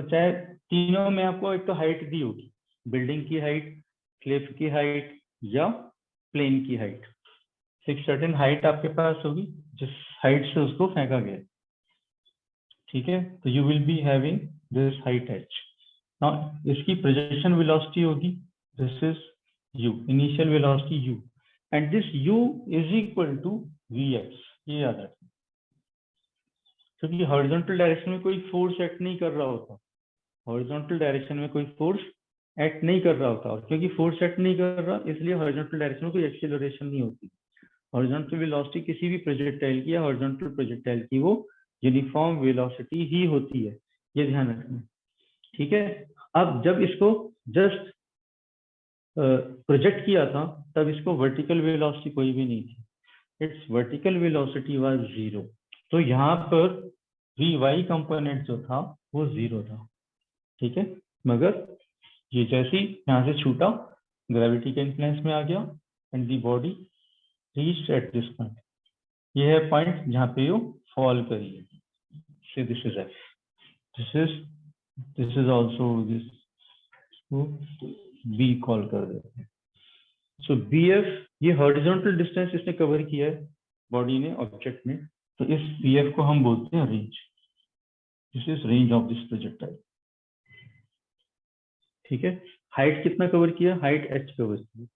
तो चाहे तीनों में आपको एक तो हाइट दी होगी, बिल्डिंग की हाइट, क्लिफ की हाइट या प्लेन की हाइट। एक सर्टेन हाइट आपके पास होगी जिस हाइट से उसको फेंका गया, ठीक है। तो you will be having this height H. Now इसकी प्रोजेक्शन वेलोसिटी होगी, this is U, initial velocity U, and this U is equal to V X. ये याद रखना, क्योंकि हॉरिजॉन्टल डायरेक्शन में कोई फोर्स एक्ट नहीं कर रहा होता, हॉरिजॉन्टल डायरेक्शन में कोई फोर्स एक्ट नहीं कर रहा होता, और क्योंकि फोर्स एक्ट नहीं कर रहा इसलिए हॉरिजॉन्टल डायरेक्शन में कोई एक्सीलरेशन नहीं होती। हॉरिजॉन्टल वेलोसिटी किसी भी प्रोजेक्टाइल की या हॉरिजॉन्टल प्रोजेक्टाइल की वो यूनिफॉर्म वेलोसिटी ही होती है, ये ध्यान रखना, ठीक है। अब जब इसको जस्ट प्रोजेक्ट किया था तब इसको वर्टिकल वेलोसिटी कोई भी नहीं थी, इट्स वर्टिकल वेलोसिटी वाज 0। तो यहाँ पर वी वाई कंपोनेंट जो था वो 0 था, ठीक है। मगर ये जैसे ही यहाँ से छूटा, ग्रेविटी के इन्फ्लुएंस में आ गया and the body reached at this point. ये है पॉइंट जहाँ पे वो फॉल करी है। से this is F, this is also this, be call कर देते हैं। सो बी एफ, ये हॉरिजॉन्टल डिस्टेंस इसने कवर किया है बॉडी ने, ऑब्जेक्ट ने, तो इस बी एफ को हम बोलते हैं range. This is range of this projectile, ठीक है। हाइट कितना कवर किया, हाइट एच कवर किया,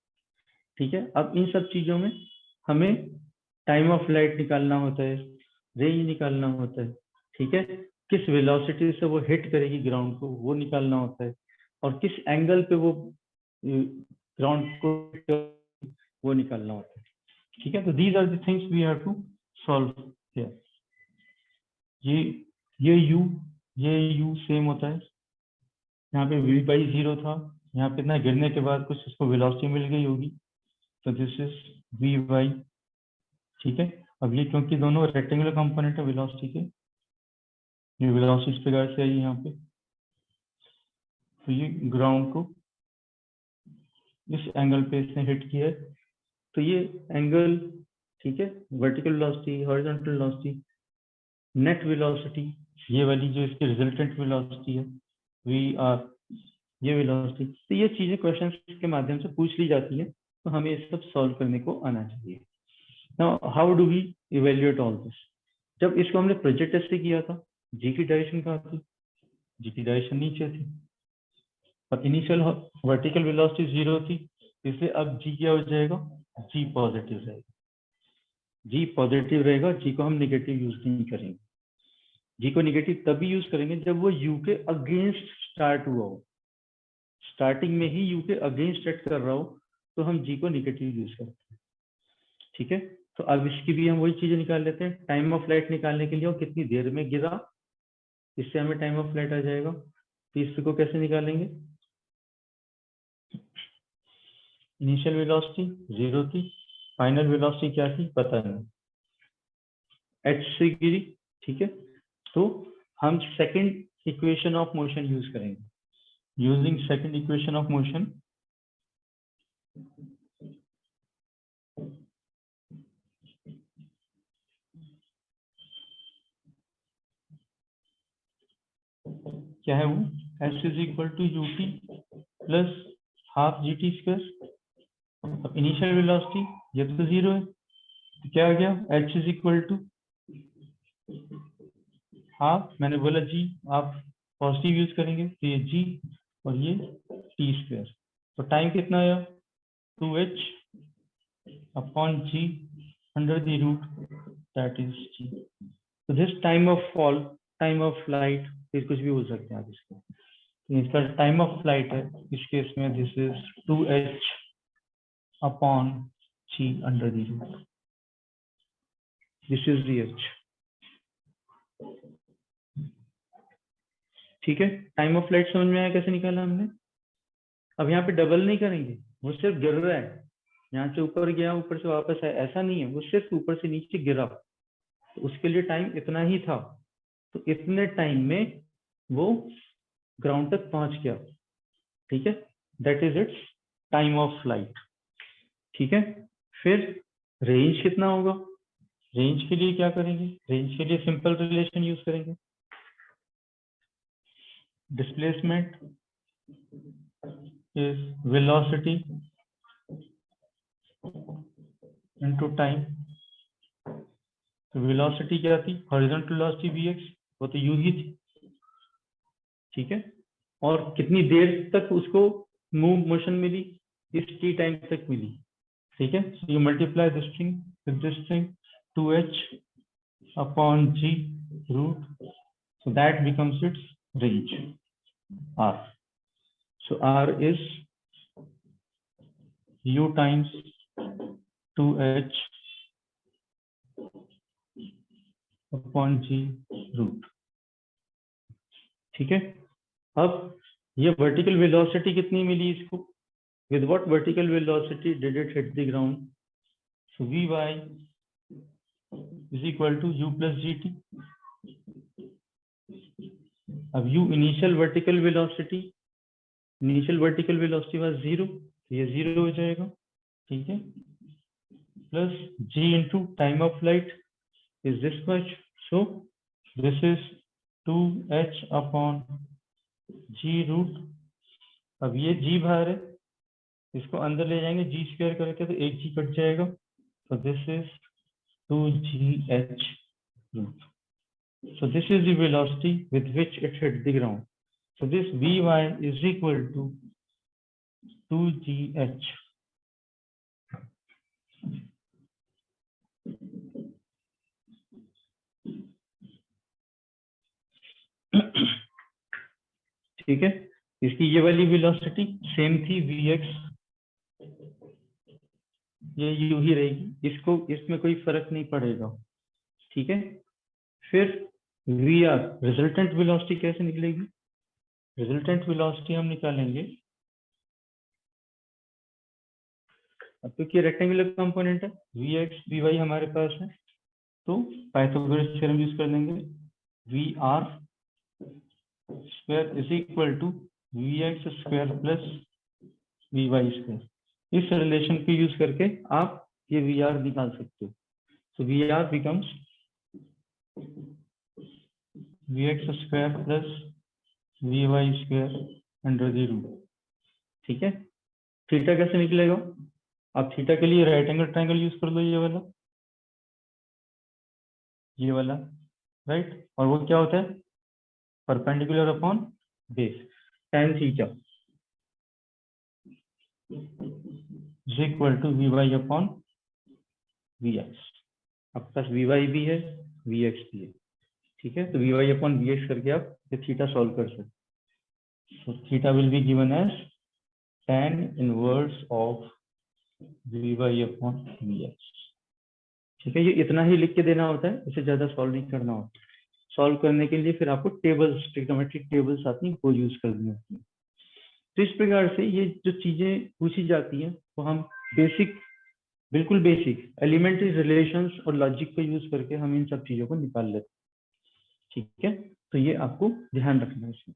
ठीक है। अब इन सब चीजों में हमें टाइम ऑफ फ्लाइट निकालना होता है, रेंज निकालना होता है, ठीक है। किस वेलोसिटी से वो हिट करेगी ग्राउंड को वो निकालना होता है, और किस एंगल पे वो ग्राउंड को वो निकालना होता है, ठीक है। तो these are the things we have to solve here. ये यू सेम होता है, यहाँ पे वी बाई 0 था, यहाँ पे इतना गिरने के बाद कुछ इसको वेलोसिटी मिल गई होगी, तो दिस इज वी बाई, ठीक है। अब ये क्योंकि दोनों रेक्टेंगुलर कंपोनेंट है वेलोसिटी के, ये वेलोसिटी इस प्रकार से आई यहाँ पे, तो ये ग्राउंड को इस एंगल पे इसने हिट किया है, तो ये एंगल, ठीक है। Vertical velocity, horizontal velocity, net velocity, ये वाली जो इसकी रिजल्टेंट वेलोसिटी है वी आर, ये वेलोसिटी, तो ये चीजें क्वेश्चन के माध्यम से पूछ ली जाती है, तो हमें ये सब सॉल्व करने को आना चाहिए। Now how do we evaluate all this? जब इसको हमने प्रोजेक्ट से किया था, जी की डायरेक्शन कहाँ थी, जी की डायरेक्शन नीचे थी, और इनिशियल वर्टिकल वेलोसिटी 0 थी, इसलिए अब जी क्या हो जाएगा, जी पॉजिटिव रहेगा, जी पॉजिटिव रहेगा, जी को हम नेगेटिव यूज नहीं करेंगे। जी को नेगेटिव तभी यूज करेंगे जब वो यू के अगेंस्ट स्टार्ट हुआ हो, स्टार्टिंग में ही यू के अगेंस्ट स्टार्ट कर रहा हो तो हम जी को नेगेटिव यूज करते हैं, ठीक है। तो अब इसकी भी हम वही चीजें निकाल लेते हैं। टाइम ऑफ फ्लाइट निकालने के लिए वो कितनी देर में गिरा, इससे हमें टाइम ऑफ फ्लाइट आ जाएगा। तो इसको कैसे निकालेंगे, इनिशियल वेलोसिटी 0 थी, फाइनल वेलोसिटी क्या थी पता नहीं, एच से गिरी, ठीक है। तो हम second equation of motion use करेंगे, using second equation of motion, क्या है वो, s is equal to u t plus half g t square. अब इनिशियल वेलोसिटी ये तो 0 है, तो क्या आ गया, h is equal to half, मैंने बोला जी, आप पॉजिटिव यूज करेंगे तो ये जी और ये टी स्क्वायर। तो टाइम कितना आया, 2h upon ji under the root, that is g. तो this time of fall, time of flight, फिर कुछ भी बोल सकते हैं आप इसको, तो इसका टाइम ऑफ फ्लाइट है इस केस में, this is 2h upon ji under the root, this is the h, ठीक है। टाइम ऑफ फ्लाइट समझ में आया कैसे निकाला हमने। अब यहाँ पे डबल नहीं करेंगे, वो सिर्फ गिर रहा है, यहाँ से ऊपर गया ऊपर से वापस आया, ऐसा नहीं है, वो सिर्फ ऊपर से नीचे गिरा, तो उसके लिए टाइम इतना ही था, तो इतने टाइम में वो ग्राउंड तक पहुंच गया, ठीक है। That is it's time of flight, ठीक है। फिर रेंज कितना होगा, रेंज के लिए क्या करेंगे, रेंज के लिए सिंपल रिलेशन यूज करेंगे, displacement is velocity into time। तो वेलोसिटी क्या थी, हॉरिजॉन्टल वेलोसिटी vx, वो तो u ही थी, ठीक है। और कितनी देर तक उसको मोशन मिली, इस t टाइम तक मिली, ठीक है। So you multiply this string with this string 2h upon g root, so that becomes its range r। So r is u times 2h upon g root, ठीक है। अब ये वर्टिकल वेलोसिटी कितनी मिली इसको, with what vertical velocity did it hit the ground? So vy is equal to u plus gt। अब u initial vertical velocity was 0, तो ये 0 हो जाएगा, ठीक है। Plus g into time of flight is this much, so this is 2h upon g root. अब ये g बाहर है, इसको अंदर ले जाएंगे g स्क्वायर करके, तो एक g कट जाएगा, so this is 2gh root। So this is the velocity with which it hit the ground, so this vy is equal to 2gh। ठीक है, इसकी ये वाली वेलोसिटी सेम थी vx, ये यू ही रहेगी, इसको इसमें कोई फर्क नहीं पड़ेगा, ठीक है। फिर vr रिजल्टेंट वेलोसिटी कैसे निकलेगी, रिजल्टेंट वेलोसिटी हम निकालेंगे, अब क्योंकि रेक्टेंगुलर कंपोनेंट है, vx vy हमारे पास है, तो पाइथागोरस थ्योरम यूज कर लेंगे, vr square is equal to vx square plus vy square. इस रिलेशन को यूज करके आप ये vr निकाल सकते हो, तो vr becomes vx square plus vy square under the root, ठीक है। थीटा कैसे निकलेगा, आप थीटा के लिए राइट एंगल ट्रायंगल यूज कर लो, ये वाला राइट, और वो क्या होता है, perpendicular upon base, tan theta is equal to vy upon vx। आपके पास vy भी है, vx भी है, ठीक है। तो vy अपॉन vx करके आप ये थीटा सॉल्व कर सकते, so theta will be given as tan inverse of vy upon vx, ठीक है। ये इतना ही लिख के देना होता है, इससे ज्यादा सॉल्व नहीं करना होता। सॉल्व करने के लिए फिर आपको टेबल्स, ट्रिग्नोमेट्रिक टेबल्स आती हैं, वो यूज करनी होती है। तो इस प्रकार से ये जो चीजें पूछी जाती हैं, वो हम बेसिक, बिल्कुल बेसिक एलिमेंट्री रिलेशंस और लॉजिक को यूज करके हम इन सब चीजों को निकाल लेते हैं, ठीक है। तो ये आपको ध्यान रखना है इसमें।